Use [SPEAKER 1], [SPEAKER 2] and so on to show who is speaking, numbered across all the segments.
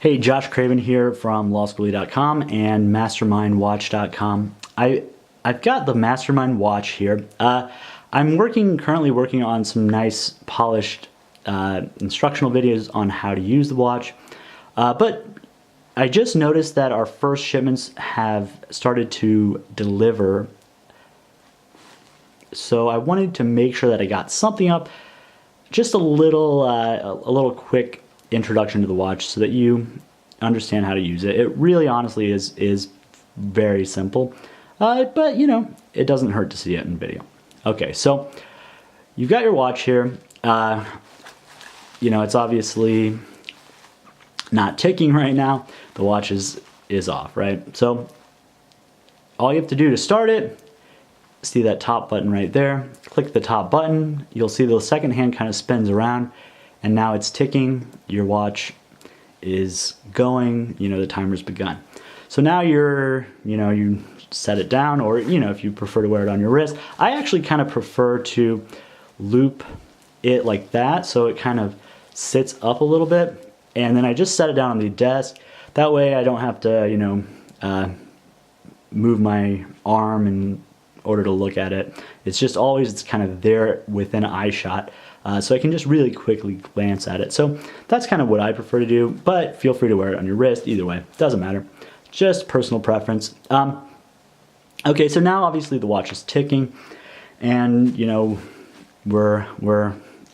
[SPEAKER 1] Hey, Josh Craven here from lawschoolie.com and mastermindwatch.com. I've got the Mastermind Watch here. I'm currently working on some nice polished instructional videos on how to use the watch. But I just noticed that our first shipments have started to deliver. So I wanted to make sure that I got something up, just a little quick introduction to the watch so that you understand how to use it. It really honestly is very simple, but you know, it doesn't hurt to see it in video. Okay, so you've got your watch here. You know, it's obviously not ticking right now. The watch is off, right? So all you have to do to start it, see that top button right there, click the top button, you'll see the second hand kind of spins around, and now it's ticking. Your watch is going, you know, the timer's begun. So now you set it down, or you know, if you prefer to wear it on your wrist. I actually kind of prefer to loop it like that, so it kind of sits up a little bit, and then I just set it down on the desk. That way I don't have to, you know, move my arm in order to look at it. It's kind of there within eye shot. So I can just really quickly glance at it. So that's kind of what I prefer to do, but feel free to wear it on your wrist. Either way, doesn't matter. Just personal preference. Okay, so now obviously the watch is ticking, and you know, we're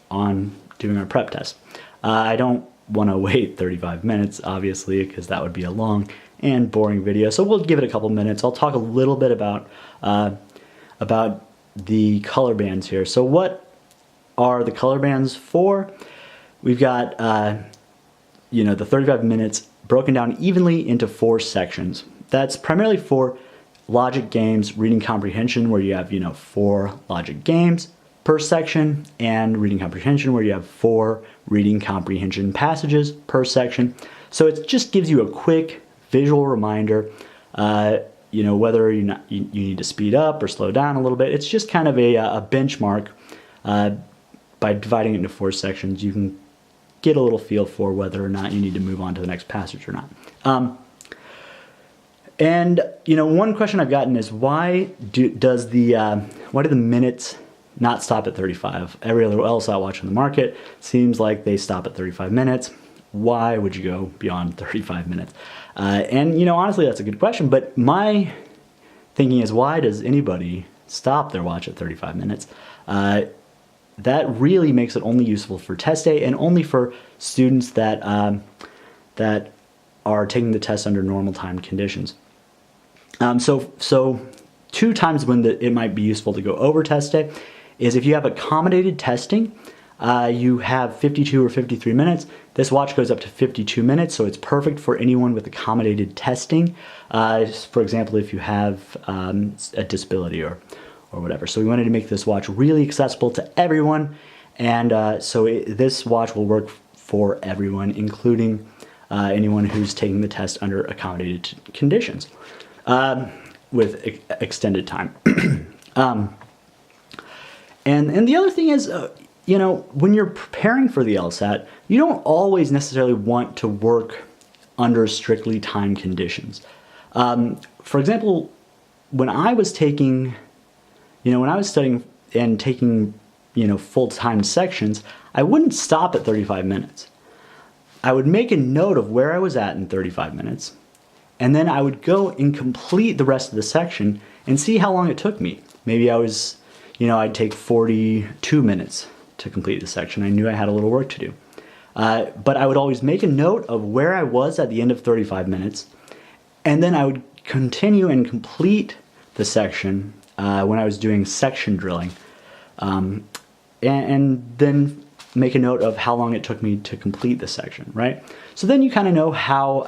[SPEAKER 1] on doing our prep test. I don't want to wait 35 minutes, obviously, because that would be a long and boring video. So we'll give it a couple minutes. I'll talk a little bit about the color bands here. So what are the color bands for? We've got you know, the 35 minutes broken down evenly into 4 sections. That's primarily for logic games, reading comprehension, where you have, you know, 4 logic games per section, and reading comprehension, where you have 4 reading comprehension passages per section. So it just gives you a quick visual reminder, you know, whether you need to speed up or slow down a little bit. It's just kind of a benchmark. By dividing it into 4 sections, you can get a little feel for whether or not you need to move on to the next passage or not. And you know, one question I've gotten is why do the minutes not stop at 35? Every other LSAT watch on the market seems like they stop at 35 minutes. Why would you go beyond 35 minutes? And you know, honestly, that's a good question, but my thinking is, why does anybody stop their watch at 35 minutes? That really makes it only useful for test day, and only for students that that are taking the test under normal time conditions. So 2 times when it might be useful to go over test day is if you have accommodated testing. You have 52 or 53 minutes. This watch goes up to 52 minutes, so it's perfect for anyone with accommodated testing. For example, if you have a disability or whatever. So we wanted to make this watch really accessible to everyone, and this watch will work for everyone, including anyone who's taking the test under accommodated conditions with extended time. And the other thing is, you know, when you're preparing for the LSAT, you don't always necessarily want to work under strictly time conditions. For example, when I was studying and taking, you know, full-time sections, I wouldn't stop at 35 minutes. I would make a note of where I was at in 35 minutes, and then I would go and complete the rest of the section and see how long it took me. Maybe I'd take 42 minutes to complete the section. I knew I had a little work to do. But I would always make a note of where I was at the end of 35 minutes, and then I would continue and complete the section when I was doing section drilling, and then make a note of how long it took me to complete the section, right? So then you kind of know how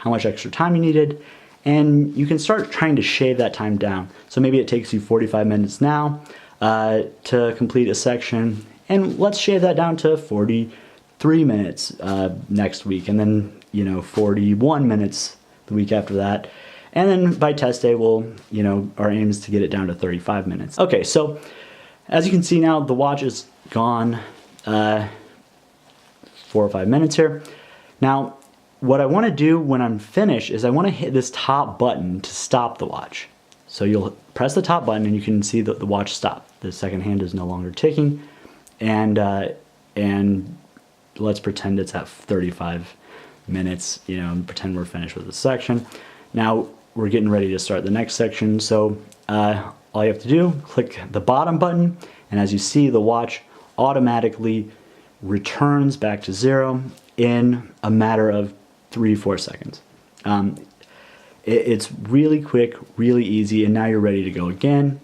[SPEAKER 1] much extra time you needed, and you can start trying to shave that time down. So maybe it takes you 45 minutes now to complete a section, and let's shave that down to 43 minutes next week, and then, you know, 41 minutes the week after that. And then by test day, our aim is to get it down to 35 minutes. Okay, so as you can see now, the watch is gone 4 or 5 minutes here. Now, what I want to do when I'm finished is I want to hit this top button to stop the watch. So you'll press the top button and you can see that the watch stop. The second hand is no longer ticking, and let's pretend it's at 35 minutes, you know, and pretend we're finished with this section. Now we're getting ready to start the next section. So all you have to do, click the bottom button, and as you see, the watch automatically returns back to 0 in a matter of 3-4 seconds. It's really quick, really easy, and now you're ready to go again.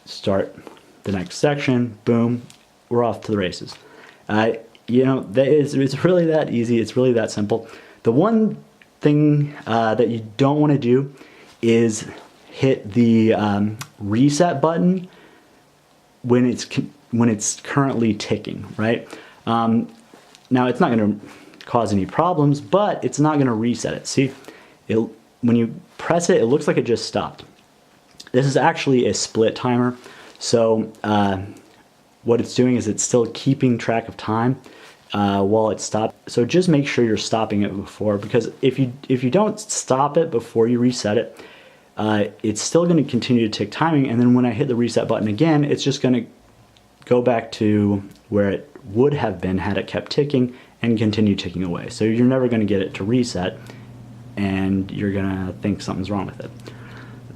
[SPEAKER 1] Start the next section, boom, we're off to the races. You know, it's really that easy, it's really that simple. The one thing that you don't want to do is hit the reset button when it's currently ticking, right? Now it's not going to cause any problems, but it's not going to reset it. See, when you press it, it looks like it just stopped. This is actually a split timer, so what it's doing is it's still keeping track of time while it's stopped. So just make sure you're stopping it before, because if you don't stop it before you reset it, it's still going to continue to tick timing, and then when I hit the reset button again, it's just going to go back to where it would have been had it kept ticking and continue ticking away. So you're never going to get it to reset, and you're going to think something's wrong with it.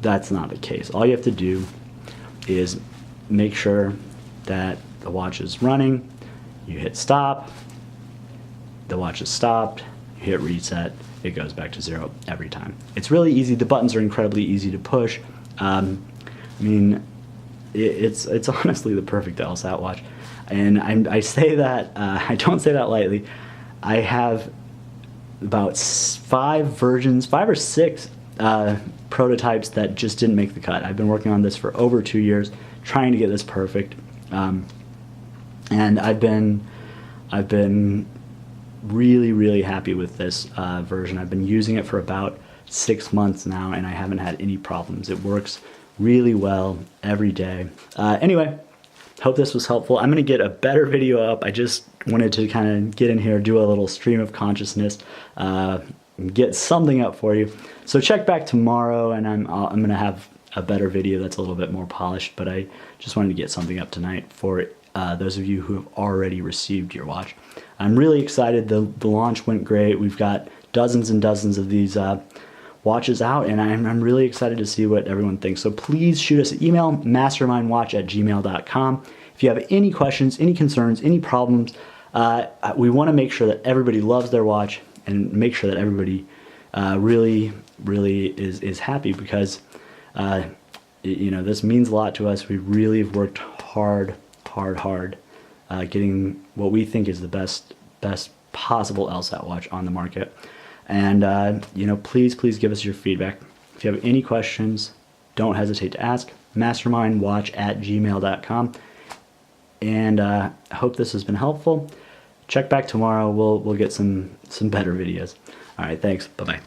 [SPEAKER 1] That's not the case. All you have to do is make sure that the watch is running. You hit stop, the watch is stopped, you hit reset, it goes back to 0 every time. It's really easy. The buttons are incredibly easy to push. I mean, it's honestly the perfect LSAT watch. And I say that, I don't say that lightly. I have about 5 or 6 prototypes that just didn't make the cut. I've been working on this for over 2 years, trying to get this perfect. And I've been really, really happy with this version. I've been using it for about 6 months now, and I haven't had any problems. It works really well every day. Anyway, hope this was helpful. I'm gonna get a better video up. I just wanted to kind of get in here, do a little stream of consciousness, get something up for you. So check back tomorrow, and I'm gonna have a better video that's a little bit more polished, but I just wanted to get something up tonight for those of you who have already received your watch. I'm really excited. The launch went great. We've got dozens and dozens of these watches out, and I'm really excited to see what everyone thinks. So please shoot us an email, mastermindwatch@gmail.com. If you have any questions, any concerns, any problems, we want to make sure that everybody loves their watch and make sure that everybody really is happy, because you know, this means a lot to us. We really have worked hard getting what we think is the best possible LSAT watch on the market. And you know, please give us your feedback. If you have any questions, don't hesitate to ask. mastermindwatch@gmail.com. And I hope this has been helpful. Check back tomorrow. We'll get some better videos. All right, thanks. Bye-bye.